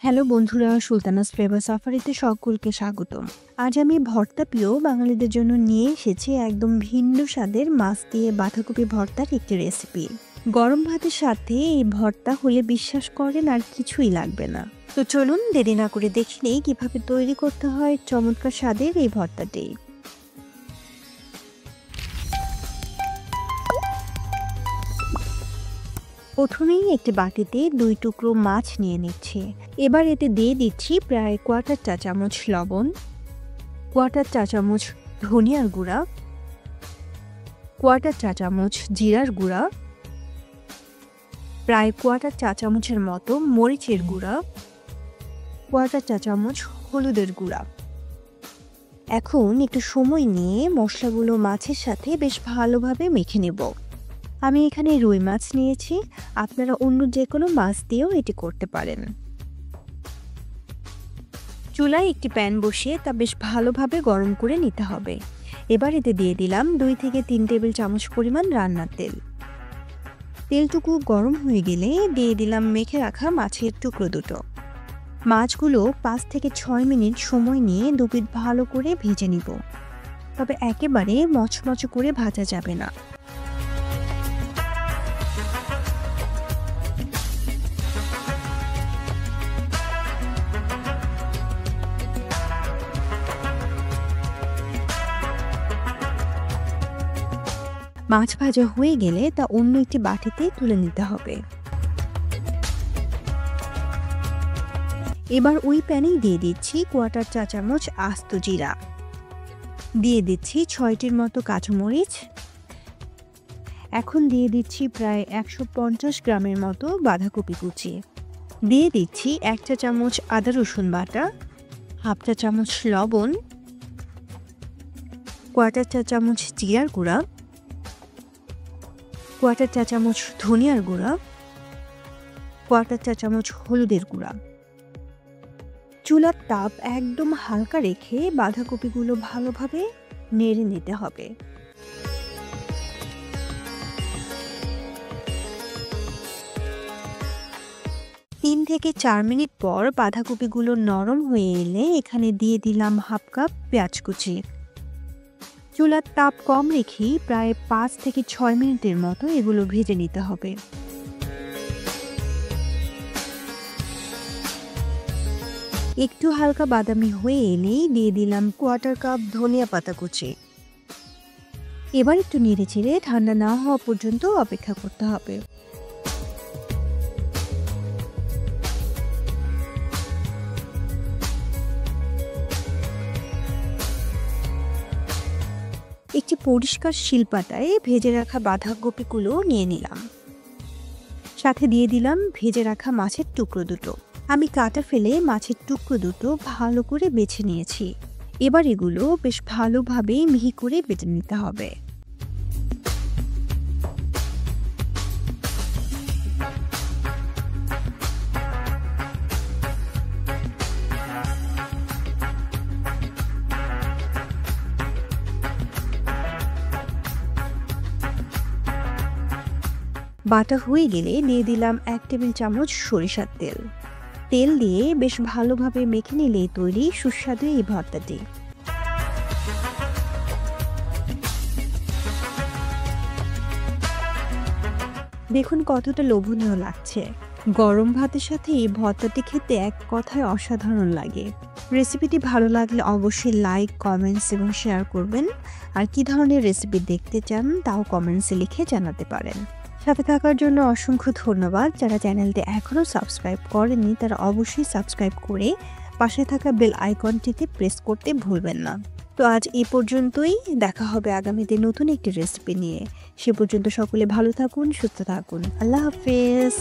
Hello বন্ধুরা, Sultana's flavour সাফারিতে সকলকে স্বাগতম। আজ আমি ভর্তা প্রিয় বাঙালিদের জন্য নিয়ে এসেছি একদম ভিন্ন স্বাদের মাছ দিয়ে বাঁধাকপি ভর্তার একটি রেসিপি। গরম ভাতের সাথে এই ভর্তা হলে বিশ্বাস করেন আর কিছুই লাগবে না। তো চলুন দেরি না করে দেখে নেই কীভাবে তৈরি করতে হয় চমৎকার স্বাদের এই ভর্তাটি। প্রথমেই একটি বাটিতে 2 টুকরো মাছ নিয়ে নিচ্ছি। এবার এতে দিয়ে দিচ্ছি প্রায় 1/4 চা চামচ লবণ, 1/4 চা চামচ ধনিয়ার গুঁড়া, 1/4 চা চামচ জিরার গুঁড়া, প্রায় 1/4 চা চামচের মতো মরিচের গুঁড়া, 1/4 চা চামচ হলুদের গুঁড়া। এখন একটু সময় নিয়ে মশলাগুলো মাছের সাথে বেশ ভালোভাবে মেখে নেব। আমি এখানে রুই মাছ নিয়েছি, আপনারা অন্য যে কোনো মাছ দিয়েও এটি করতে পারেন। চুলায় একটি প্যান বসিয়ে তা বেশ ভালোভাবে গরম করে নিতে হবে। এবার এতে দিয়ে দিলাম 2 থেকে 3 টেবিল চামচ পরিমাণ রান্নার তেল। তেলটুকু গরম হয়ে গেলে দিয়ে দিলাম মেখে রাখা মাছের টুকরো দুটো। মাছগুলো 5 থেকে 6 মিনিট সময় নিয়ে দুপিঠ ভালো করে ভেজে নিব, তবে একেবারে মচমচে করে ভাজা যাবে না। মাছ ভাজা হয়ে গেলে তা অন্য একটি বাটিতে তুলে নিতে হবে। এবার ওই প্যানেই দিয়ে দিচ্ছি 1/4 চা চামচ আস্ত জিরা, দিয়ে দিচ্ছি 6টির মতো কাঁচামরিচ। এখন দিয়ে দিচ্ছি প্রায় 150 গ্রামের মতো বাঁধাকপি কুচি, দিয়ে দিচ্ছি 1 চা চামচ আদা রসুন বাটা, 1/2 চা চামচ লবণ, 1/4 চা চামচ জিরার গুঁড়া, 1/4 চা চামচ ধনিয়ার গুঁড়া, 1/4 চা চামচ হলুদের গুঁড়া। চুলার তাপ একদম হালকা রেখে বাঁধাকপিগুলো ভালোভাবে নেড়ে নিতে হবে। তিন থেকে 4 মিনিট পর বাঁধাকপিগুলো নরম হয়ে এলে এখানে দিয়ে দিলাম 1/2 কাপ পেঁয়াজ কুচি। চুলার তাপ কম রেখেই প্রায় 5 থেকে 6 মিনিটের মতো এগুলো ভেজে নিতে হবে। একটু হালকা বাদামি হয়ে এলেই দিয়ে দিলাম 1/4 কাপ ধনিয়া পাতা কুচি। এবার একটু নেড়ে চেড়ে ঠান্ডা না হওয়া পর্যন্ত অপেক্ষা করতে হবে। একটি পরিষ্কার শিলপাটায় ভেজে রাখা বাঁধাকপিগুলো নিয়ে নিলাম, সাথে দিয়ে দিলাম ভেজে রাখা মাছের টুকরো দুটো। আমি কাটা ফেলে মাছের টুকরো দুটো ভালো করে বেছে নিয়েছি। এবার এগুলো বেশ ভালোভাবে মিহি করে বেটে নিতে হবে। বাটা হয়ে গেলে দিয়ে দিলাম 1 টেবিল চামচ সরিষার তেল। তেল দিয়ে বেশ ভালোভাবে মেখে নিলেই তৈরি সুস্বাদু এই ভর্তাটি। দেখুন কতটা লোভনীয় লাগছে। গরম ভাতের সাথে এই ভর্তাটি খেতে এক কথায় অসাধারণ লাগে। রেসিপিটি ভালো লাগলে অবশ্যই লাইক, কমেন্টস এবং শেয়ার করবেন। আর কি ধরনের রেসিপি দেখতে চান তাও কমেন্টসে লিখে জানাতে পারেন। সাথে থাকার জন্য অসংখ্য ধন্যবাদ। যারা চ্যানেলটি এখনও সাবস্ক্রাইব করেননি তারা অবশ্যই সাবস্ক্রাইব করে পাশে থাকা বেল আইকনটিতে প্রেস করতে ভুলবেন না। তো আজ এই পর্যন্তই, দেখা হবে আগামীতে নতুন একটি রেসিপি নিয়ে। সে পর্যন্ত সকলে ভালো থাকুন, সুস্থ থাকুন। আল্লাহ হাফেজ।